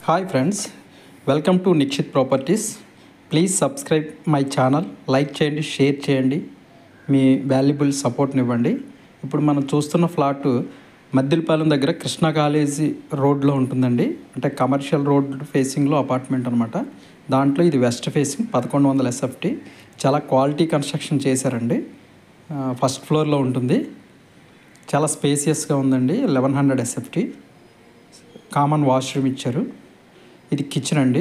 Hi friends, welcome to Nikshith properties. Please subscribe my channel, like చేయండి, share చేయండి, మీ valuable సపోర్ట్ని ఇవ్వండి. ఇప్పుడు మనం చూస్తున్న ఫ్లాటు మద్దిలపాలెం దగ్గర కృష్ణా కాలేజీ రోడ్లో ఉంటుందండి. అంటే కమర్షియల్ రోడ్ ఫేసింగ్లో అపార్ట్మెంట్ అనమాట. దాంట్లో ఇది వెస్ట్ ఫేసింగ్ 1100 SFT. చాలా క్వాలిటీ కన్స్ట్రక్షన్ చేశారండి. ఫస్ట్ ఫ్లోర్లో ఉంటుంది. చాలా స్పేసియస్గా ఉందండి. 1100 SFT. కామన్ వాష్రూమ్ ఇచ్చారు. ఇది కిచెన్ అండి.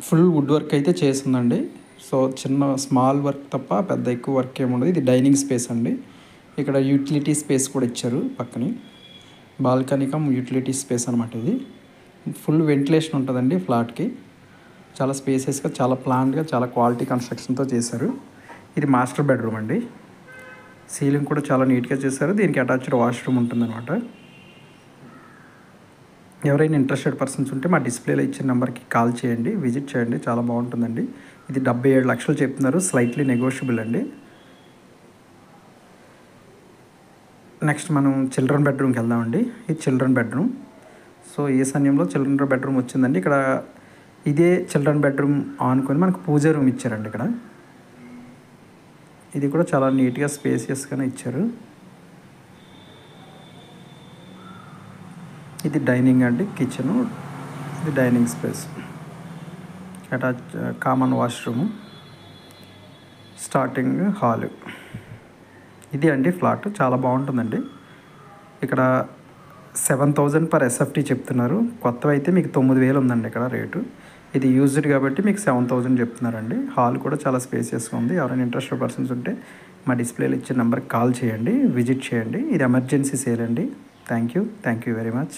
ఫుల్ వుడ్ వర్క్ అయితే చేసిందండి. సో చిన్న స్మాల్ వర్క్ తప్ప పెద్ద ఎక్కువ వర్క్ ఏముండదు. ఇది డైనింగ్ స్పేస్ అండి. ఇక్కడ యూటిలిటీ స్పేస్ కూడా ఇచ్చారు పక్కనే. బాల్కనీ కమ్ యూటిలిటీ స్పేస్ అనమాట. ఇది ఫుల్ వెంటిలేషన్ ఉంటుందండి ఫ్లాట్కి. చాలా స్పేసెస్గా, చాలా ప్లాన్గా, చాలా క్వాలిటీ కన్స్ట్రక్షన్తో చేశారు. ఇది మాస్టర్ బెడ్రూమ్ అండి. సీలింగ్ కూడా చాలా నీట్గా చేశారు. దీనికి అటాచ్డ్ వాష్రూమ్ ఉంటుందన్నమాట. ఎవరైనా ఇంట్రెస్టెడ్ పర్సన్స్ ఉంటే మా డిస్ప్లేలో ఇచ్చిన నెంబర్కి కాల్ చేయండి, విజిట్ చేయండి. చాలా బాగుంటుందండి. ఇది 77 లక్షలు చెప్తున్నారు. స్లైట్లీ నెగోషియబుల్ అండి. నెక్స్ట్ మనం చిల్డ్రన్ బెడ్రూమ్కి వెళ్దామండి. ఇది చిల్డ్రన్ బెడ్రూమ్. సో ఈ సమయంలో చిల్డ్రన్ బెడ్రూమ్ వచ్చిందండి. ఇక్కడ ఇదే చిల్డ్రన్ బెడ్రూమ్ ఆనుకొని మనకు పూజ రూమ్ ఇచ్చారండి. ఇక్కడ ఇది కూడా చాలా నీట్గా స్పేసియస్గానే ఇచ్చారు. ఇది డైనింగ్ అండి, కిచెను. ఇది dining space, attach common washroom, starting hall. ఇది అండి ఫ్లాట్. చాలా బాగుంటుందండి. ఇక్కడ 7000 per SFT చెప్తున్నారు. కొత్తవి అయితే మీకు 9000 ఉందండి ఇక్కడ రేటు. ఇది యూజ్డ్ కాబట్టి మీకు 7000 చెప్తున్నారండి. హాల్ కూడా చాలా స్పేసియస్గా ఉంది. ఎవరైనా ఇంట్రెస్టెడ్ పర్సన్స్ ఉంటే మా డిస్ప్లేలో ఇచ్చిన నెంబర్కి కాల్ చేయండి, విజిట్ చేయండి. ఇది ఎమర్జెన్సీ సేల్ అండి. Thank you very much.